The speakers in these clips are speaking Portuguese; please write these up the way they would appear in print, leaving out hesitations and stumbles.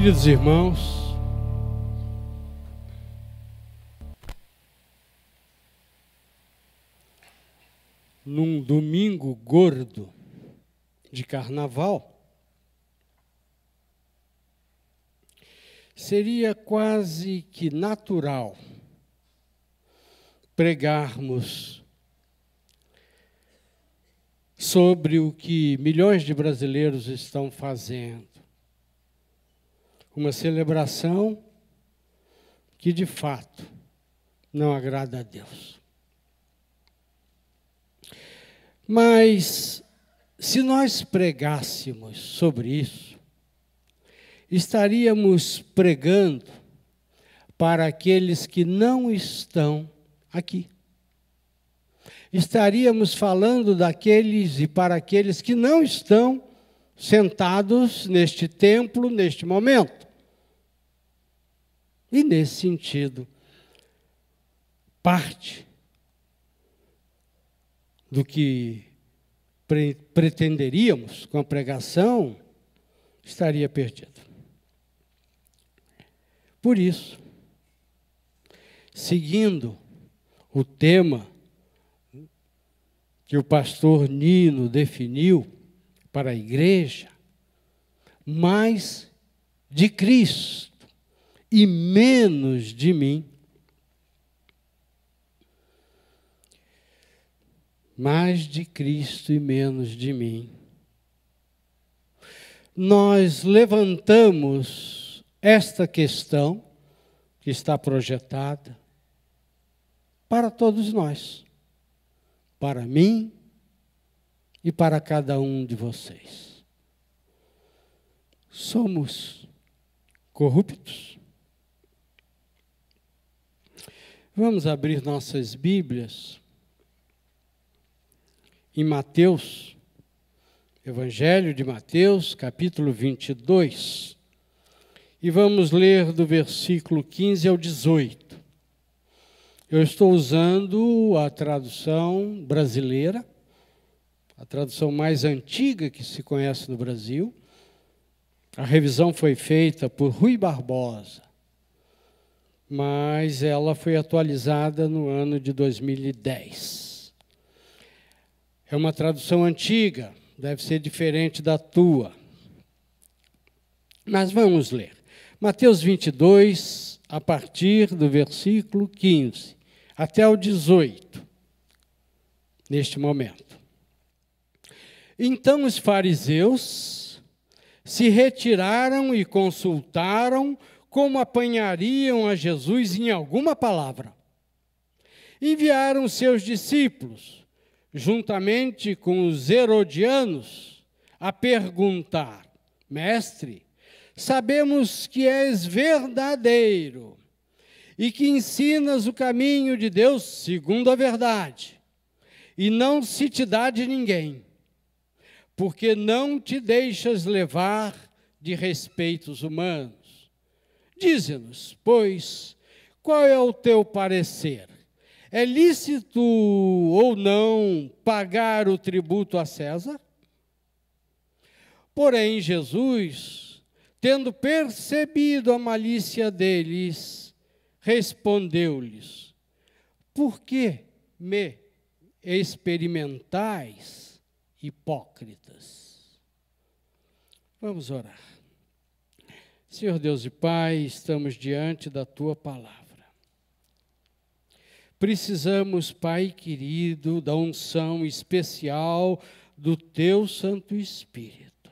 Queridos irmãos, num domingo gordo de carnaval, seria quase que natural pregarmos sobre o que milhões de brasileiros estão fazendo. Uma celebração que, de fato, não agrada a Deus. Mas, se nós pregássemos sobre isso, estaríamos pregando para aqueles que não estão aqui. Estaríamos falando daqueles e para aqueles que não estão sentados neste templo, neste momento. E, nesse sentido, parte do que pretenderíamos com a pregação estaria perdido. Por isso, seguindo o tema que o pastor Nino definiu para a igreja, mais de Cristo e menos de mim, mais de Cristo e menos de mim, nós levantamos esta questão que está projetada para todos nós, para mim e para cada um de vocês. Somos corruptos? Vamos abrir nossas Bíblias em Mateus, Evangelho de Mateus, capítulo 22, e vamos ler do versículo 15 ao 18. Eu estou usando a tradução brasileira, a tradução mais antiga que se conhece no Brasil. A revisão foi feita por Rui Barbosa, mas ela foi atualizada no ano de 2010. É uma tradução antiga, deve ser diferente da tua. Mas vamos ler. Mateus 22, a partir do versículo 15, até o 18, neste momento. Então os fariseus se retiraram e consultaram como apanhariam a Jesus em alguma palavra. Enviaram seus discípulos, juntamente com os herodianos, a perguntar: Mestre, sabemos que és verdadeiro e que ensinas o caminho de Deus segundo a verdade, e não se te dá de ninguém, porque não te deixas levar de respeitos humanos. Dize-nos, pois, qual é o teu parecer? É lícito ou não pagar o tributo a César? Porém, Jesus, tendo percebido a malícia deles, respondeu-lhes: por que me experimentais, hipócritas? Vamos orar. Senhor Deus e Pai, estamos diante da Tua palavra. Precisamos, Pai querido, da unção especial do Teu Santo Espírito,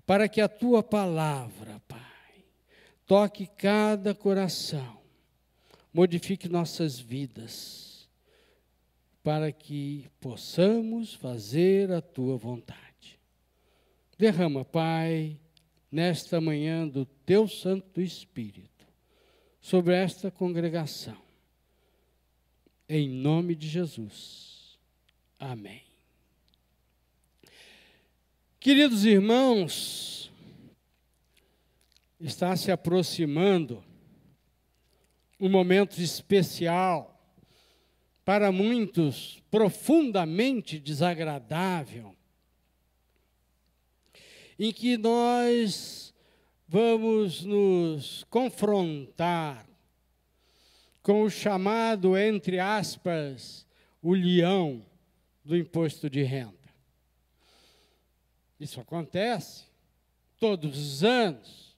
para que a Tua palavra, Pai, toque cada coração, modifique nossas vidas, para que possamos fazer a Tua vontade. Derrama, Pai, nesta manhã do Teu Santo Espírito, sobre esta congregação, em nome de Jesus. Amém. Queridos irmãos, está se aproximando um momento especial, para muitos profundamente desagradável, em que nós vamos nos confrontar com o chamado, entre aspas, o leão do imposto de renda. Isso acontece todos os anos.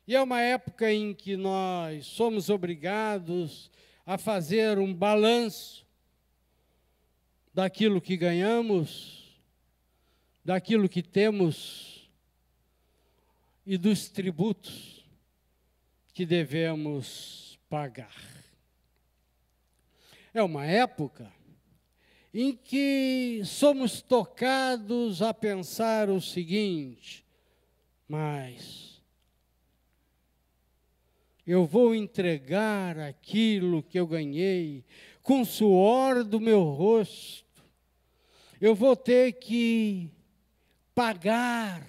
E é uma época em que nós somos obrigados a fazer um balanço daquilo que ganhamos, daquilo que temos e dos tributos que devemos pagar. É uma época em que somos tocados a pensar o seguinte: mas eu vou entregar aquilo que eu ganhei com o suor do meu rosto, eu vou ter que pagar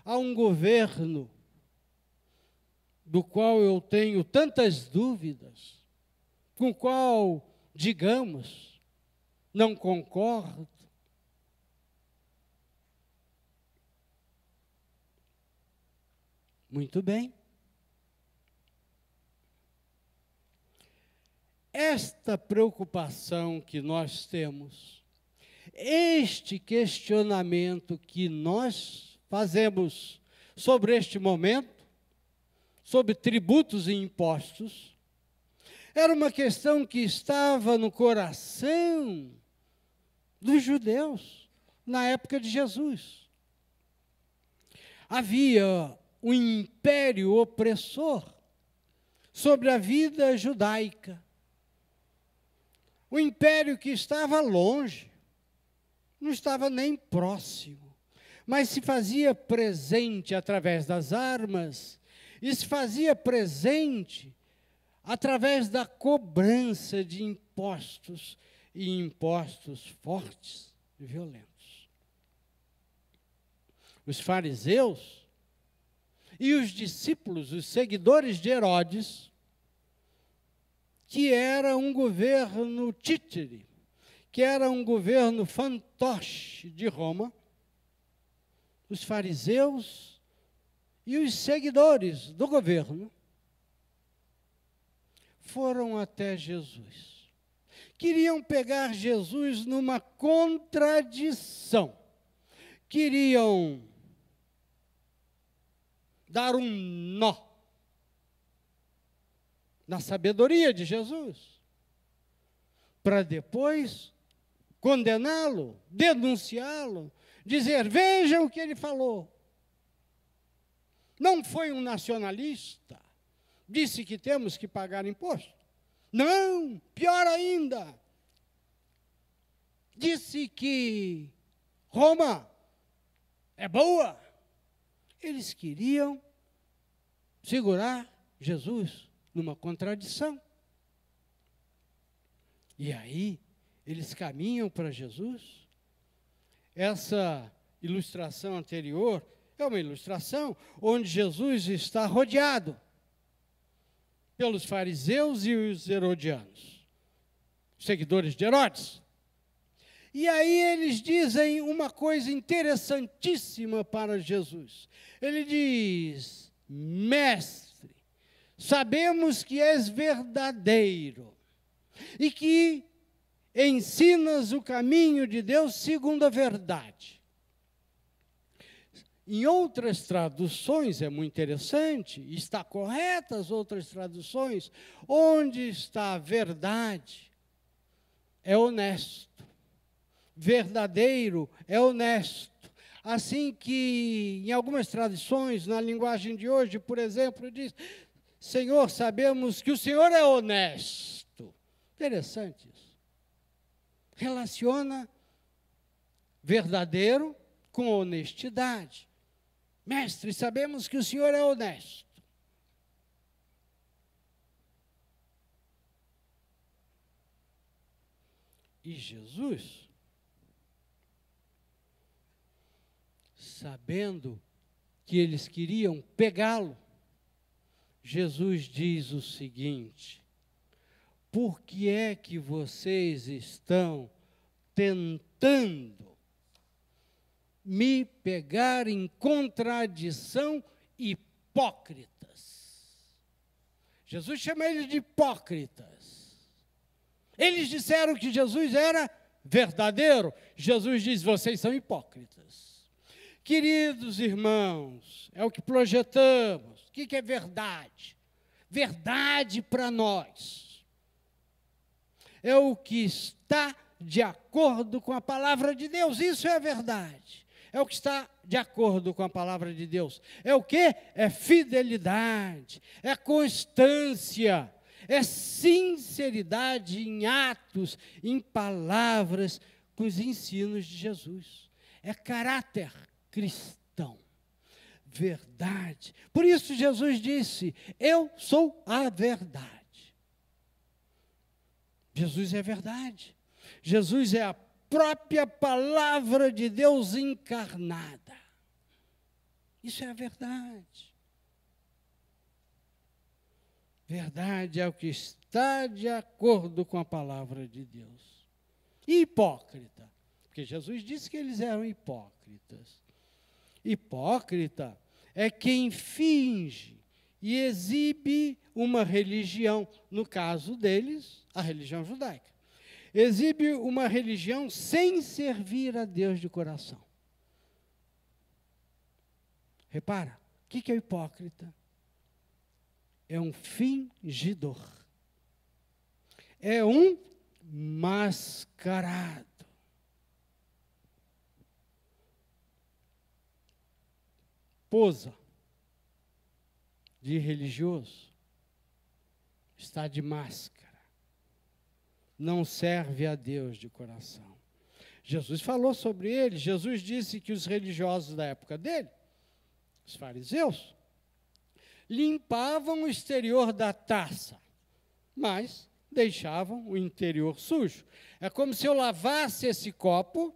a um governo do qual eu tenho tantas dúvidas, com o qual, digamos, não concordo. Muito bem. Esta preocupação que nós temos, este questionamento que nós fazemos sobre este momento, sobre tributos e impostos, era uma questão que estava no coração dos judeus na época de Jesus. Havia um império opressor sobre a vida judaica. Um império que estava longe, não estava nem próximo, mas se fazia presente através das armas e se fazia presente através da cobrança de impostos, e impostos fortes e violentos. Os fariseus e os discípulos, os seguidores de Herodes, que era um governo títere, que era um governo fantoche de Roma, os fariseus e os seguidores do governo foram até Jesus. Queriam pegar Jesus numa contradição. Queriam dar um nó na sabedoria de Jesus, para depois condená-lo, denunciá-lo, dizer: vejam o que ele falou. Não foi um nacionalista, disse que temos que pagar imposto. Não, pior ainda, disse que Roma é boa. Eles queriam segurar Jesus numa contradição. E aí, eles caminham para Jesus. Essa ilustração anterior é uma ilustração onde Jesus está rodeado pelos fariseus e os herodianos, seguidores de Herodes. E aí eles dizem uma coisa interessantíssima para Jesus. Ele diz: mestre, sabemos que és verdadeiro e que ensinas o caminho de Deus segundo a verdade. Em outras traduções, é muito interessante, está correta as outras traduções, onde está a verdade, é honesto. Verdadeiro é honesto. Assim que, em algumas traduções, na linguagem de hoje, por exemplo, diz: Senhor, sabemos que o Senhor é honesto. Interessante isso. Relaciona verdadeiro com honestidade. Mestre, sabemos que o Senhor é honesto. E Jesus, sabendo que eles queriam pegá-lo, Jesus diz o seguinte: por que é que vocês estão tentando me pegar em contradição, hipócritas. Jesus chama eles de hipócritas. Eles disseram que Jesus era verdadeiro. Jesus diz: vocês são hipócritas. Queridos irmãos, é o que projetamos. O que é verdade? Verdade para nós é o que está de acordo com a palavra de Deus. Isso é verdade. É o que está de acordo com a palavra de Deus. É o quê? É fidelidade, é constância, é sinceridade em atos, em palavras, com os ensinos de Jesus. É caráter cristão. Verdade. Por isso Jesus disse: eu sou a verdade. Jesus é verdade. Jesus é a própria palavra de Deus encarnada. Isso é a verdade. Verdade é o que está de acordo com a palavra de Deus. E hipócrita, porque Jesus disse que eles eram hipócritas. Hipócrita é quem finge e exibe uma religião, no caso deles, a religião judaica. Exibe uma religião sem servir a Deus de coração. Repara, o que é o hipócrita? É um fingidor. É um mascarado. Posa de religioso. Está de máscara. Não serve a Deus de coração. Jesus falou sobre ele. Jesus disse que os religiosos da época dele, os fariseus, limpavam o exterior da taça, mas deixavam o interior sujo. É como se eu lavasse esse copo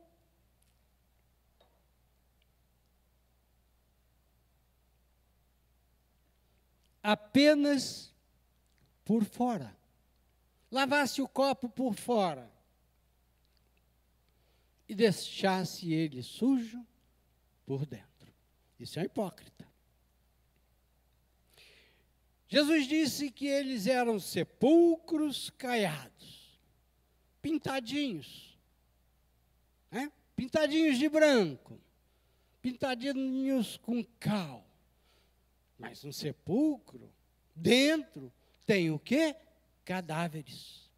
apenas por fora. Lavasse o copo por fora e deixasse ele sujo por dentro. Isso é um hipócrita. Jesus disse que eles eram sepulcros caiados, pintadinhos, né? Pintadinhos de branco, pintadinhos com cal. Mas um sepulcro, dentro, tem o quê? Cadáveres.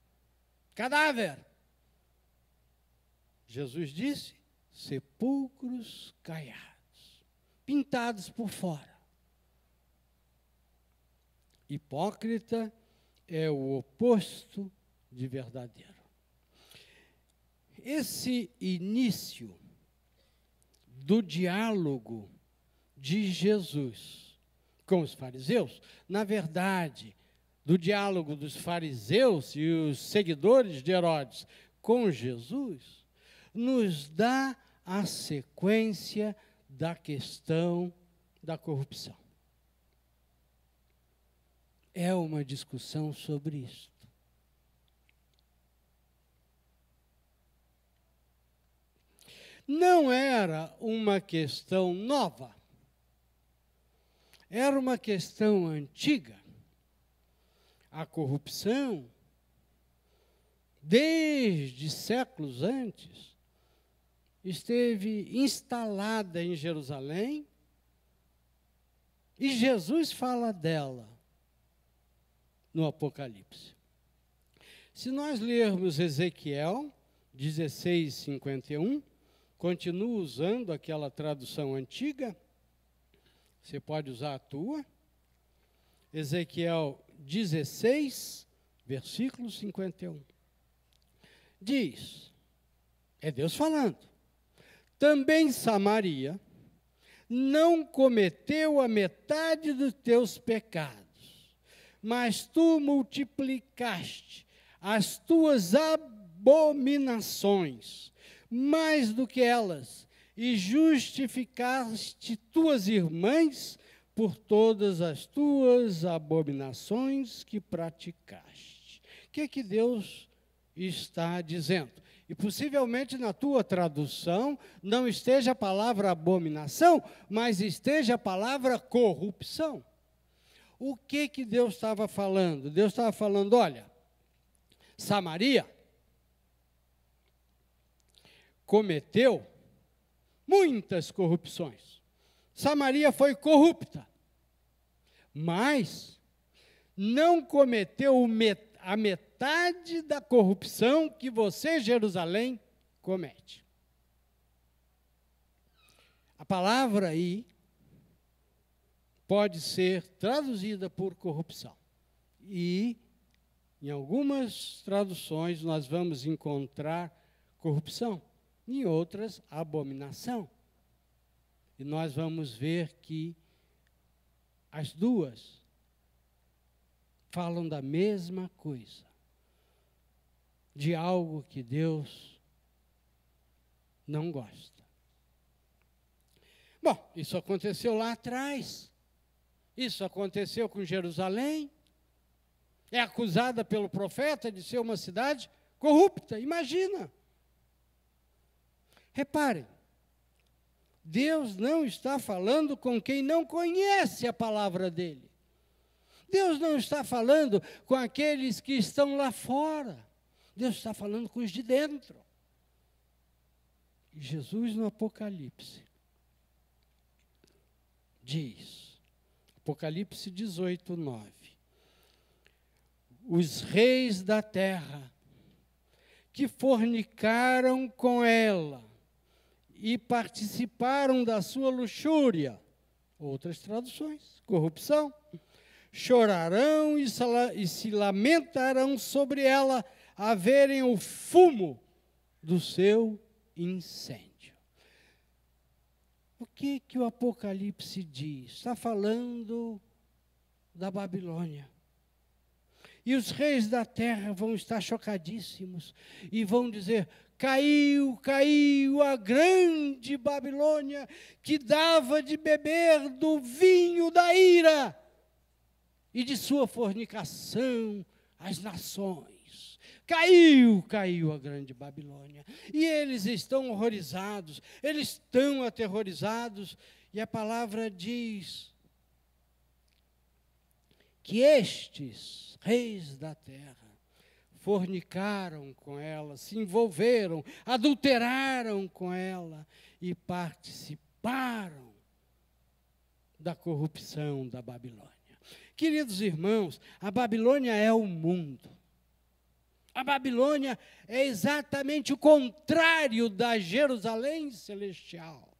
Cadáver. Jesus disse: sepulcros caiados, pintados por fora. Hipócrita é o oposto de verdadeiro. Esse início do diálogo de Jesus com os fariseus, na verdade, do diálogo dos fariseus e os seguidores de Herodes com Jesus, nos dá a sequência da questão da corrupção. É uma discussão sobre isto. Não era uma questão nova. Era uma questão antiga. A corrupção, desde séculos antes, esteve instalada em Jerusalém e Jesus fala dela no Apocalipse. Se nós lermos Ezequiel 16:51, continua usando aquela tradução antiga, você pode usar a tua. Ezequiel 16, versículo 51. Diz, é Deus falando: também Samaria não cometeu a metade dos teus pecados, mas tu multiplicaste as tuas abominações mais do que elas, e justificaste tuas irmãs por todas as tuas abominações que praticaste. O que é que Deus está dizendo? E possivelmente na tua tradução não esteja a palavra abominação, mas esteja a palavra corrupção. O que Deus estava falando? Deus estava falando, olha, Samaria cometeu muitas corrupções. Samaria foi corrupta, mas não cometeu a metade da corrupção que você, Jerusalém, comete. A palavra aí pode ser traduzida por corrupção. E, em algumas traduções, nós vamos encontrar corrupção. Em outras, abominação. E nós vamos ver que as duas falam da mesma coisa, de algo que Deus não gosta. Bom, isso aconteceu lá atrás. Isso aconteceu com Jerusalém. É acusada pelo profeta de ser uma cidade corrupta. Imagina. Reparem, Deus não está falando com quem não conhece a palavra dele. Deus não está falando com aqueles que estão lá fora. Deus está falando com os de dentro. E Jesus, no Apocalipse, diz, Apocalipse 18, 9, os reis da terra que fornicaram com ela e participaram da sua luxúria, outras traduções, corrupção, chorarão e se lamentarão sobre ela, a verem o fumo do seu incêndio. O que o Apocalipse diz? Está falando da Babilônia. E os reis da terra vão estar chocadíssimos e vão dizer, caiu, caiu a grande Babilônia que dava de beber do vinho da ira e de sua fornicação às nações. Caiu, caiu a grande Babilônia. E eles estão horrorizados, eles estão aterrorizados. E a palavra diz que estes reis da terra fornicaram com ela, se envolveram, adulteraram com ela e participaram da corrupção da Babilônia. Queridos irmãos, a Babilônia é o mundo. A Babilônia é exatamente o contrário da Jerusalém celestial.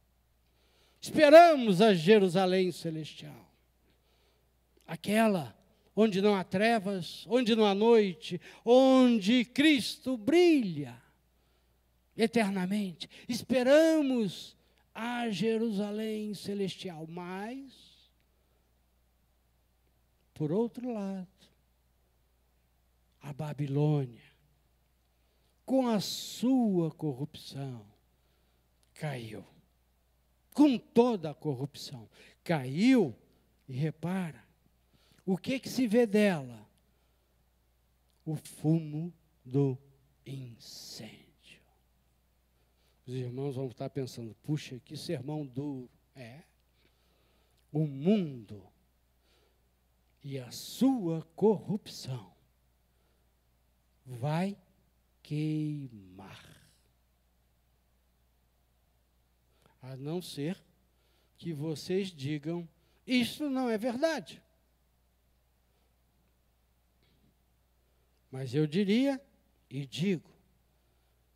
Esperamos a Jerusalém celestial. Aquela onde não há trevas, onde não há noite, onde Cristo brilha eternamente. Esperamos a Jerusalém celestial, mas, por outro lado, a Babilônia, com a sua corrupção, caiu. Com toda a corrupção, caiu, e repara, o que se vê dela? O fumo do incêndio. Os irmãos vão estar pensando, puxa, que sermão duro. É. O mundo e a sua corrupção vai queimar. A não ser que vocês digam, isso não é verdade. Mas eu diria e digo,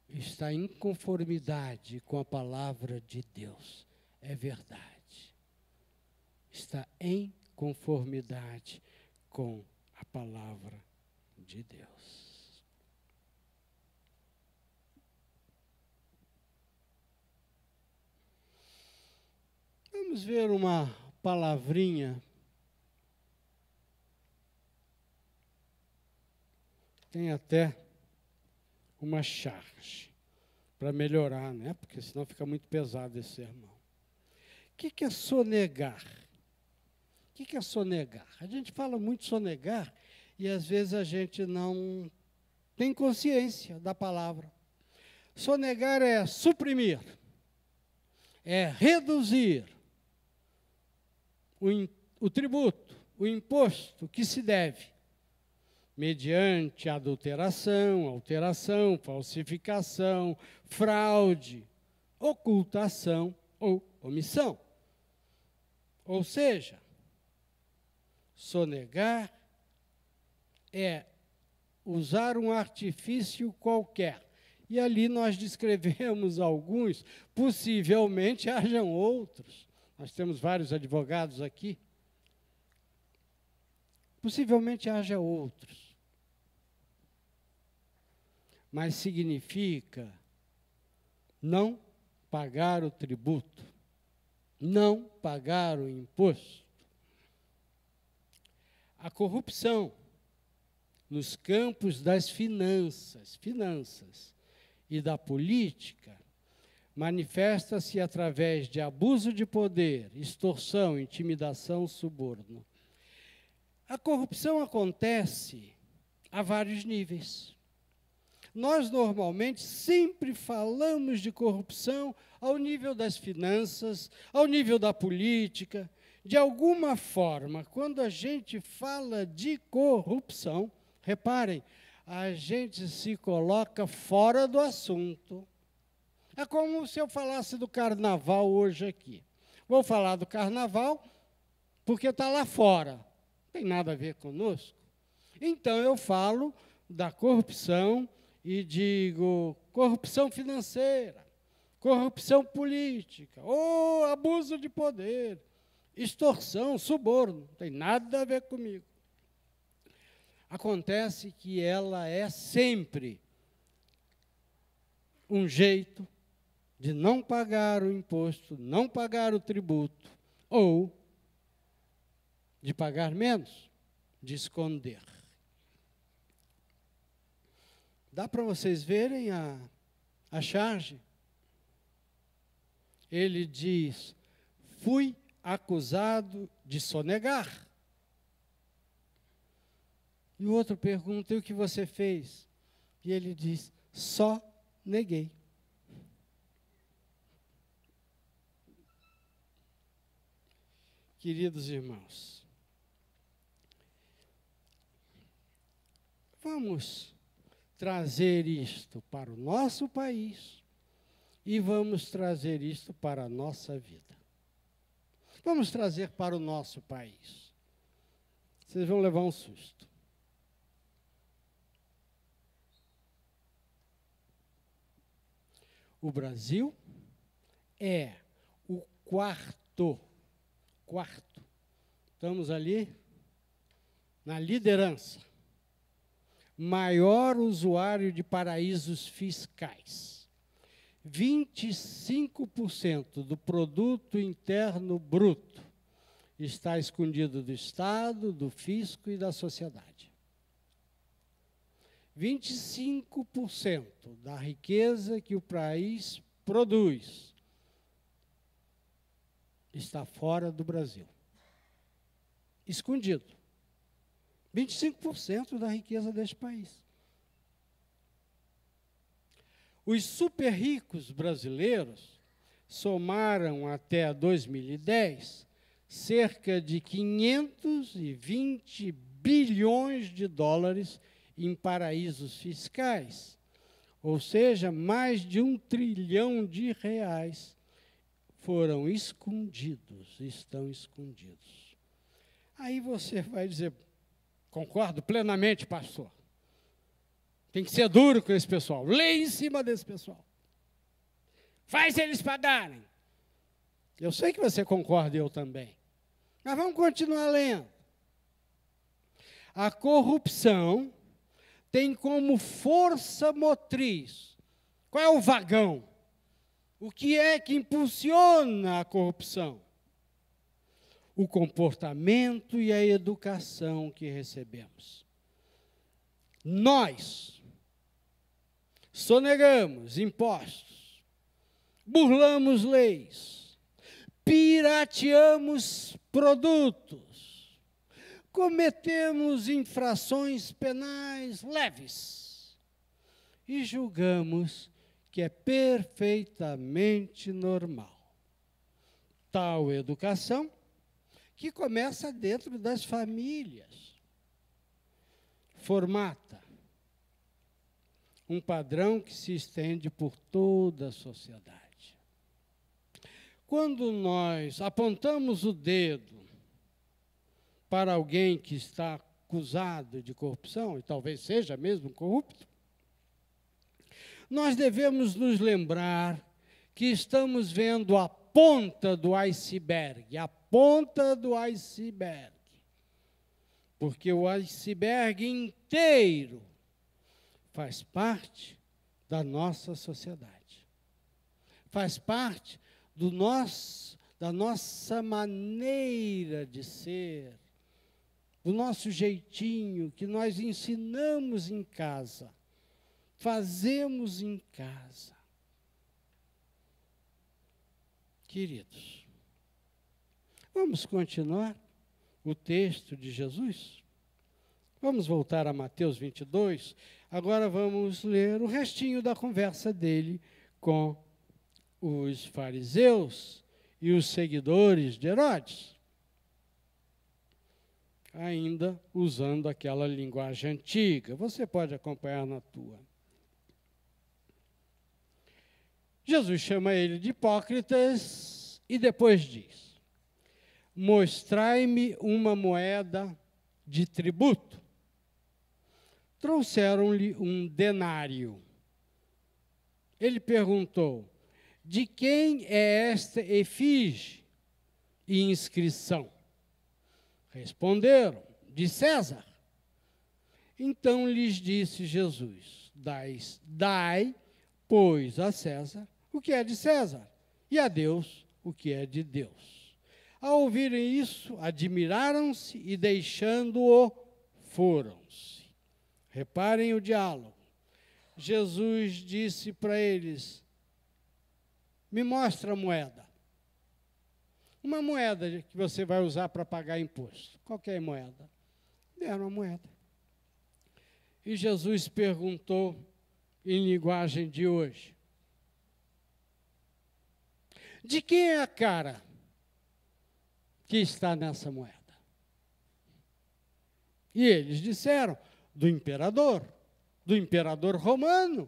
está em conformidade com a palavra de Deus. É verdade. Está em conformidade com a palavra de Deus. Vamos ver uma palavrinha. Tem até uma charge para melhorar, né? Porque senão fica muito pesado esse sermão. O que é sonegar? O que é sonegar? A gente fala muito sonegar e às vezes a gente não tem consciência da palavra. Sonegar é suprimir, é reduzir o tributo, o imposto que se deve, mediante adulteração, alteração, falsificação, fraude, ocultação ou omissão. Ou seja, sonegar é usar um artifício qualquer. E ali nós descrevemos alguns, possivelmente hajam outros. Nós temos vários advogados aqui. Possivelmente haja outros. Mas significa não pagar o tributo, não pagar o imposto. A corrupção nos campos das finanças e da política manifesta-se através de abuso de poder, extorsão, intimidação, suborno. A corrupção acontece a vários níveis. Nós, normalmente, sempre falamos de corrupção ao nível das finanças, ao nível da política. De alguma forma, quando a gente fala de corrupção, reparem, a gente se coloca fora do assunto. É como se eu falasse do carnaval hoje aqui. Vou falar do carnaval porque está lá fora. Não tem nada a ver conosco. Então, eu falo da corrupção e digo corrupção financeira, corrupção política, ou abuso de poder, extorsão, suborno. Não tem nada a ver comigo. Acontece que ela é sempre um jeito de não pagar o imposto, não pagar o tributo, ou de pagar menos, de esconder. Dá para vocês verem a charge? Ele diz, fui acusado de sonegar. E o outro pergunta, e o que você fez? E ele diz, só neguei. Queridos irmãos, vamos trazer isto para o nosso país e vamos trazer isto para a nossa vida. Vamos trazer para o nosso país. Vocês vão levar um susto. O Brasil é o quarto, estamos ali na liderança, maior usuário de paraísos fiscais. 25% do produto interno bruto está escondido do Estado, do fisco e da sociedade. 25% da riqueza que o país produz está fora do Brasil. Escondido. 25% da riqueza deste país. Os super ricos brasileiros somaram até 2010 cerca de 520 bilhões de dólares em paraísos fiscais, ou seja, mais de 1 trilhão de reais foram escondidos, estão escondidos. Aí você vai dizer, concordo plenamente, pastor. Tem que ser duro com esse pessoal. Lê em cima desse pessoal. Faz eles pagarem. Eu sei que você concorda, eu também. Mas vamos continuar lendo. A corrupção tem como força motriz. Qual é o vagão? O que é que impulsiona a corrupção? O comportamento e a educação que recebemos. Nós sonegamos impostos, burlamos leis, pirateamos produtos, cometemos infrações penais leves e julgamos que é perfeitamente normal. Tal educação que começa dentro das famílias, formata um padrão que se estende por toda a sociedade. Quando nós apontamos o dedo para alguém que está acusado de corrupção, e talvez seja mesmo corrupto, nós devemos nos lembrar que estamos vendo a ponta do iceberg, a ponta do iceberg. Porque o iceberg inteiro faz parte da nossa sociedade. Faz parte da nossa maneira de ser, do nosso jeitinho que nós ensinamos em casa, fazemos em casa. Queridos, vamos continuar o texto de Jesus? Vamos voltar a Mateus 22. Agora vamos ler o restinho da conversa dele com os fariseus e os seguidores de Herodes, ainda usando aquela linguagem antiga. Você pode acompanhar na tua. Jesus chama ele de hipócritas e depois diz: mostrai-me uma moeda de tributo. Trouxeram-lhe um denário. Ele perguntou: de quem é esta efígie e inscrição? Responderam: de César. Então lhes disse Jesus: dai, pois, a César o que é de César, e a Deus o que é de Deus. Ao ouvirem isso, admiraram-se e, deixando-o, foram-se. Reparem o diálogo. Jesus disse para eles: me mostra a moeda. Uma moeda que você vai usar para pagar imposto. Qualquer moeda. Deram a moeda. E Jesus perguntou, em linguagem de hoje: de quem é a cara que está nessa moeda? E eles disseram: do imperador romano.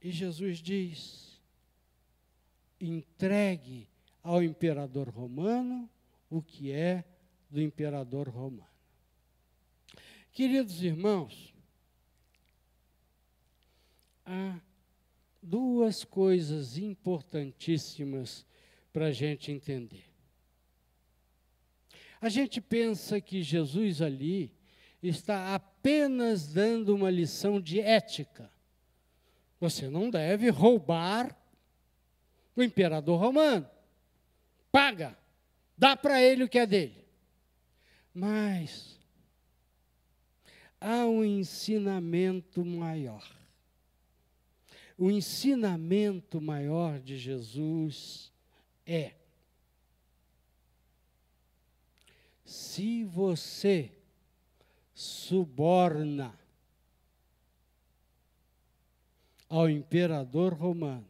E Jesus diz: entregue ao imperador romano o que é do imperador romano. Queridos irmãos, há duas coisas importantíssimas para a gente entender. A gente pensa que Jesus ali está apenas dando uma lição de ética. Você não deve roubar o imperador romano. Paga, dá para ele o que é dele. Mas há um ensinamento maior. O ensinamento maior de Jesus é: se você suborna ao imperador romano,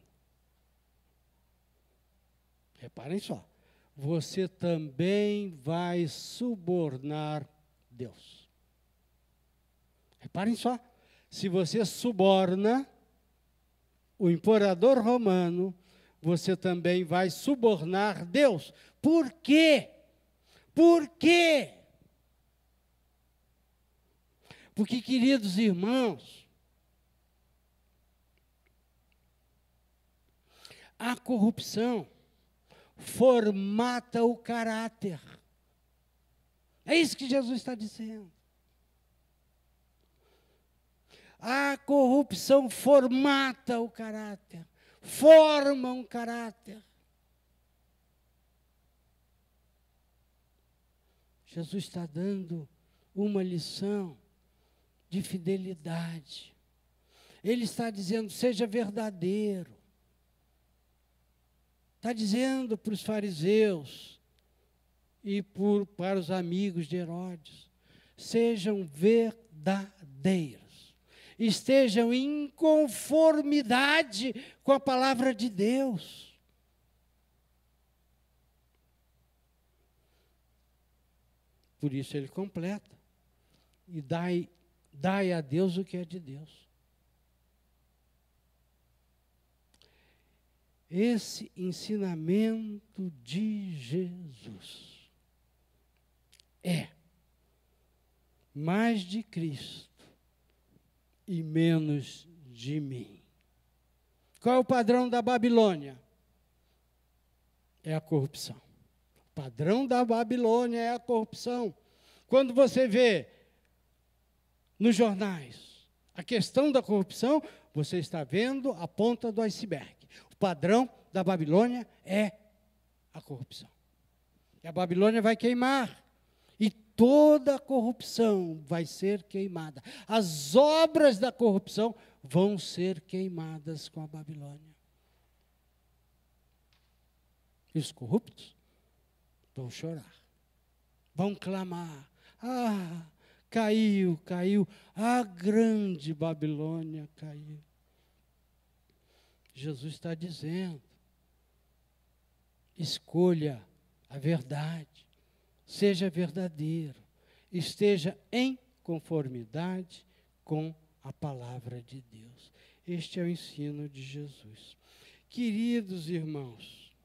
reparem só, você também vai subornar Deus. Reparem só, se você suborna o imperador romano, você também vai subornar Deus. Por quê? Por quê? Porque, queridos irmãos, a corrupção formata o caráter. É isso que Jesus está dizendo. A corrupção formata o caráter, forma um caráter. Jesus está dando uma lição de fidelidade. Ele está dizendo: seja verdadeiro. Está dizendo para os fariseus e para os amigos de Herodes: sejam verdadeiros. estejam em conformidade com a palavra de Deus. Por isso ele completa. E dai a Deus o que é de Deus. Esse ensinamento de Jesus é mais de Cristo e menos de mim. Qual é o padrão da Babilônia? É a corrupção. O padrão da Babilônia é a corrupção. Quando você vê nos jornais a questão da corrupção, você está vendo a ponta do iceberg. O padrão da Babilônia é a corrupção. E a Babilônia vai queimar. E toda a corrupção vai ser queimada. As obras da corrupção vão ser queimadas com a Babilônia. E os corruptos vão chorar. Vão clamar. Ah, caiu, caiu. A grande Babilônia caiu. Jesus está dizendo, escolha a verdade, seja verdadeiro, esteja em conformidade com a palavra de Deus. Este é o ensino de Jesus. Queridos irmãos,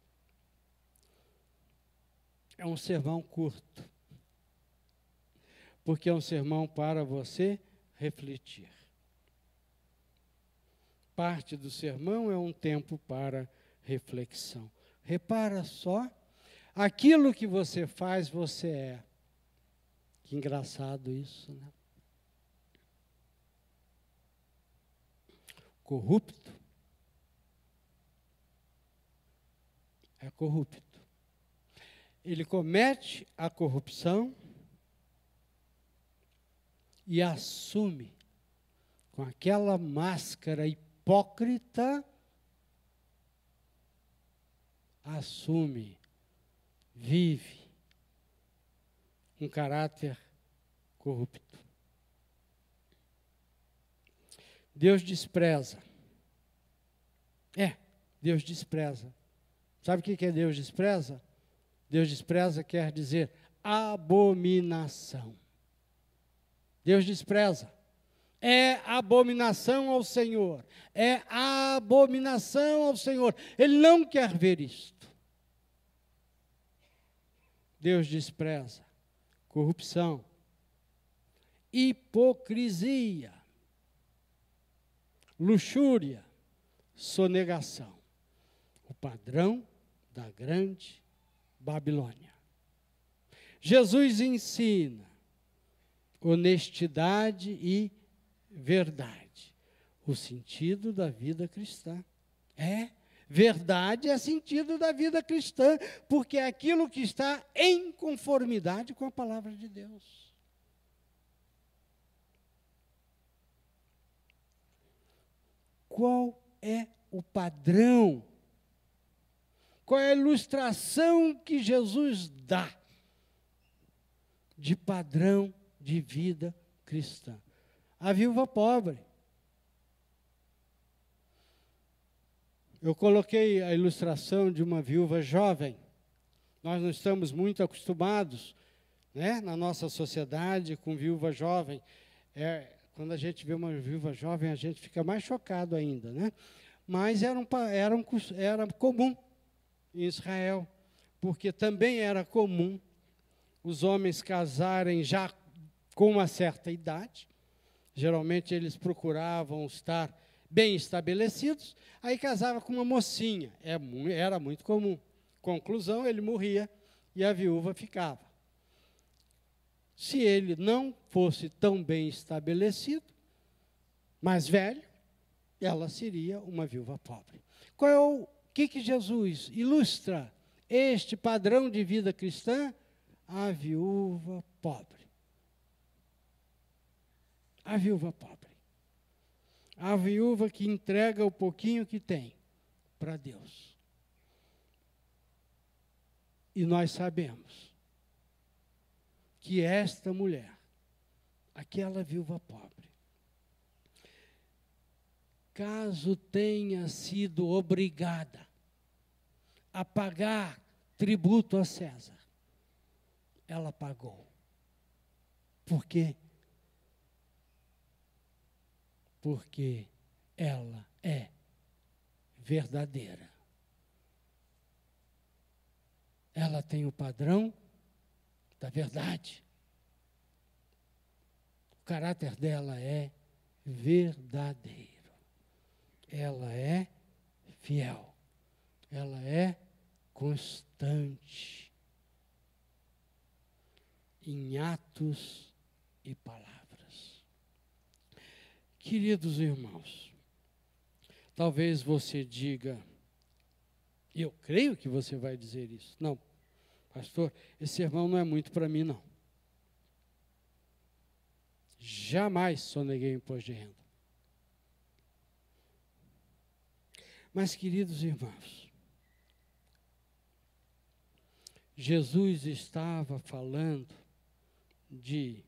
é um sermão curto, porque é um sermão para você refletir. Parte do sermão é um tempo para reflexão. Repara só, aquilo que você faz, você é. Que engraçado isso, né? Corrupto é corrupto. Ele comete a corrupção e assume com aquela máscara hipócrita, assume, vive um caráter corrupto. Deus despreza. Deus despreza. Sabe o que é Deus despreza? Deus despreza quer dizer abominação. Deus despreza. É abominação ao Senhor. É abominação ao Senhor. Ele não quer ver isto. Deus despreza corrupção, hipocrisia, luxúria, sonegação. O padrão da grande Babilônia. Jesus ensina honestidade e verdade. O sentido da vida cristã. Verdade é sentido da vida cristã, porque é aquilo que está em conformidade com a palavra de Deus. Qual é o padrão? Qual é a ilustração que Jesus dá de padrão de vida cristã? A viúva pobre. Eu coloquei a ilustração de uma viúva jovem. Nós não estamos muito acostumados, né, na nossa sociedade com viúva jovem. Quando a gente vê uma viúva jovem, a gente fica mais chocado ainda, né? Mas era comum em Israel, porque também era comum os homens casarem já com uma certa idade. Geralmente eles procuravam estar bem estabelecidos, aí casava com uma mocinha, era muito comum. Conclusão, ele morria e a viúva ficava. Se ele não fosse tão bem estabelecido, mais velho, ela seria uma viúva pobre. O que Jesus ilustra este padrão de vida cristã? A viúva pobre. A viúva pobre. A viúva que entrega o pouquinho que tem para Deus. E nós sabemos que esta mulher, aquela viúva pobre, caso tenha sido obrigada a pagar tributo a César, ela pagou. Por quê? Porque ela é verdadeira. Ela tem o padrão da verdade. O caráter dela é verdadeiro. Ela é fiel. Ela é constante em atos e palavras. Queridos irmãos, talvez você diga, e eu creio que você vai dizer isso, não, pastor, esse sermão não é muito para mim, não. Jamais soneguei o imposto de renda. Mas, queridos irmãos, Jesus estava falando de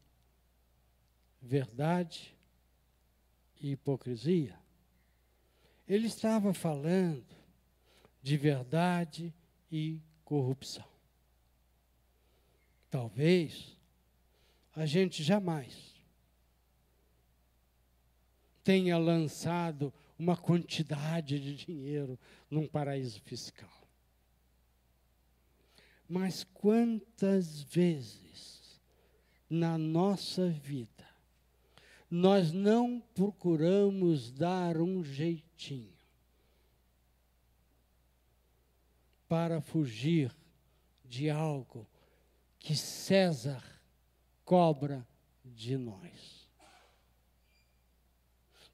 verdade e hipocrisia. Ele estava falando de verdade e corrupção. Talvez a gente jamais tenha lançado uma quantidade de dinheiro num paraíso fiscal. Mas quantas vezes na nossa vida nós não procuramos dar um jeitinho para fugir de algo que César cobra de nós,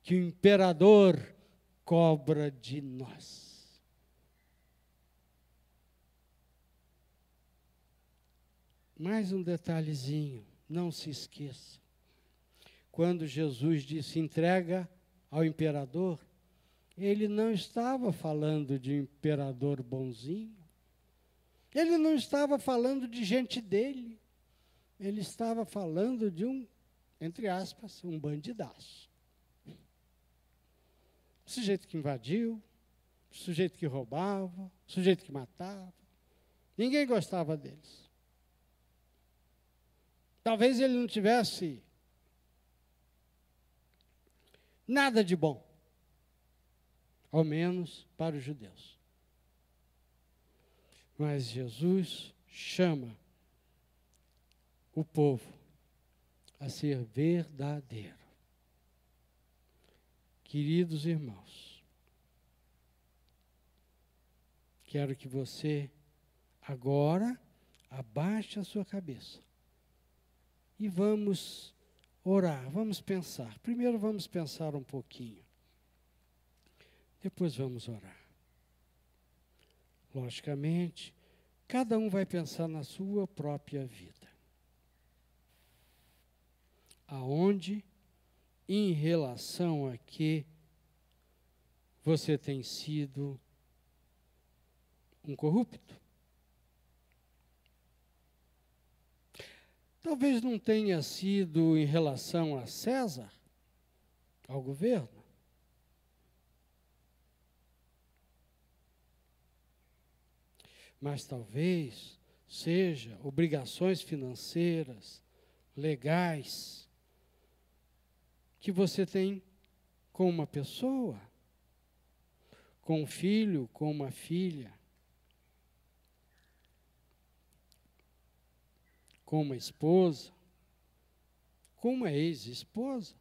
que o imperador cobra de nós. Mais um detalhezinho, não se esqueça. Quando Jesus disse entrega ao imperador, ele não estava falando de um imperador bonzinho. Ele não estava falando de gente dele. Ele estava falando de um, entre aspas, um bandidaço. Sujeito que invadiu, sujeito que roubava, sujeito que matava. Ninguém gostava deles. Talvez ele não tivesse nada de bom, ao menos para os judeus. Mas Jesus chama o povo a ser verdadeiro. Queridos irmãos, quero que você agora abaixe a sua cabeça e vamos orar, vamos pensar. Primeiro vamos pensar um pouquinho, depois vamos orar. Logicamente, cada um vai pensar na sua própria vida. Aonde, em relação a que você tem sido um corrupto? Talvez não tenha sido em relação a César, ao governo. Mas talvez seja obrigações financeiras, legais, que você tem com uma pessoa, com um filho, com uma filha, com uma esposa, com uma ex-esposa.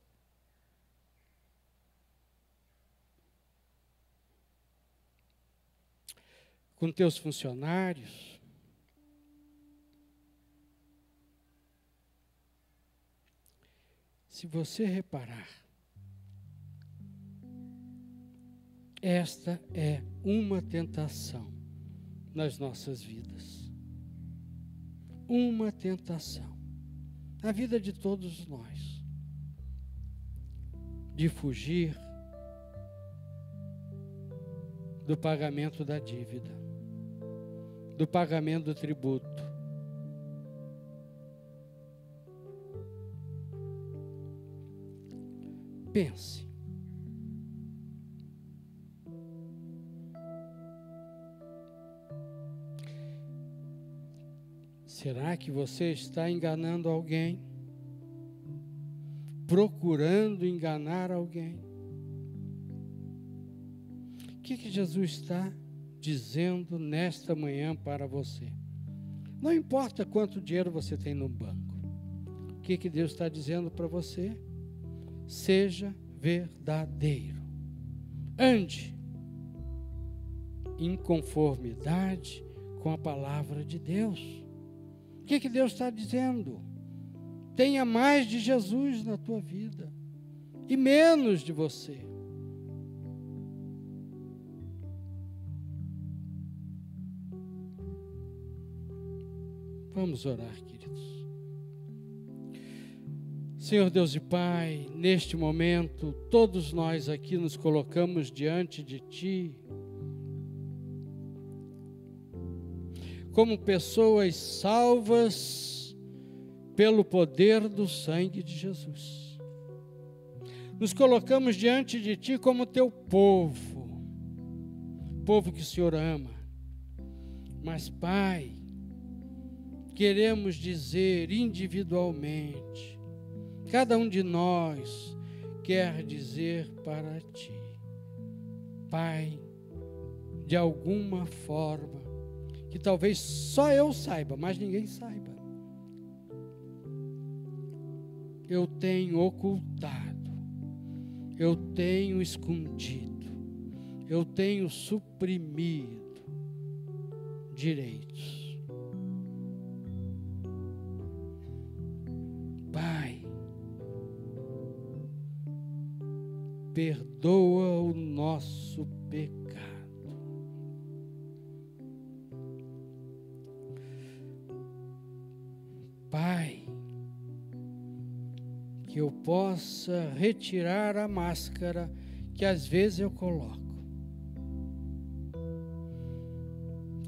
Com teus funcionários. Se você reparar, esta é uma tentação nas nossas vidas. Uma tentação na vida de todos nós, de fugir do pagamento da dívida, do pagamento do tributo. Pense. Será que você está enganando alguém? Procurando enganar alguém? O que Jesus está dizendo nesta manhã para você? Não importa quanto dinheiro você tem no banco. O que Deus está dizendo para você? Seja verdadeiro. Ande em conformidade com a palavra de Deus. O que Deus está dizendo? Tenha mais de Jesus na tua vida e menos de você. Vamos orar, queridos. Senhor Deus e Pai, neste momento, todos nós aqui nos colocamos diante de Ti, como pessoas salvas pelo poder do sangue de Jesus. Nos colocamos diante de Ti como Teu povo que o Senhor ama. Mas, Pai, queremos dizer individualmente, cada um de nós quer dizer para Ti, Pai, de alguma forma, que talvez só eu saiba, mas ninguém saiba, eu tenho ocultado, eu tenho escondido, eu tenho suprimido direitos. Pai, perdoa o nosso pecado. Pai, que eu possa retirar a máscara que às vezes eu coloco.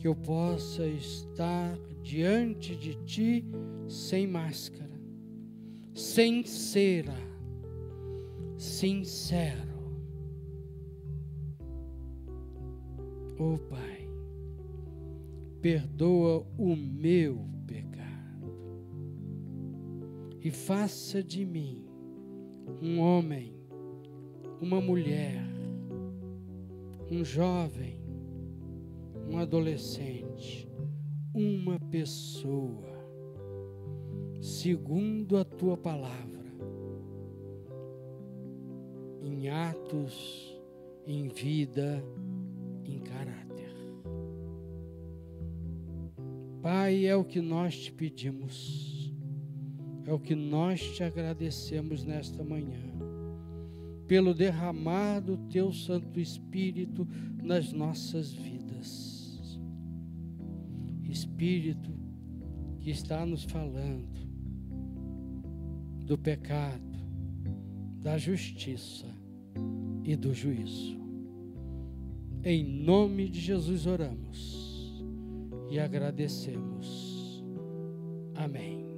Que eu possa estar diante de Ti sem máscara, sem cera, sincero. Oh Pai, perdoa o meu pecado e faça de mim um homem, uma mulher, um jovem, um adolescente, uma pessoa, segundo a Tua palavra, em atos, em vida, em caráter. Pai, é o que nós Te pedimos, é o que nós Te agradecemos nesta manhã, pelo derramar do Teu Santo Espírito nas nossas vidas. Espírito que está nos falando do pecado, da justiça e do juízo. Em nome de Jesus oramos e agradecemos. Amém.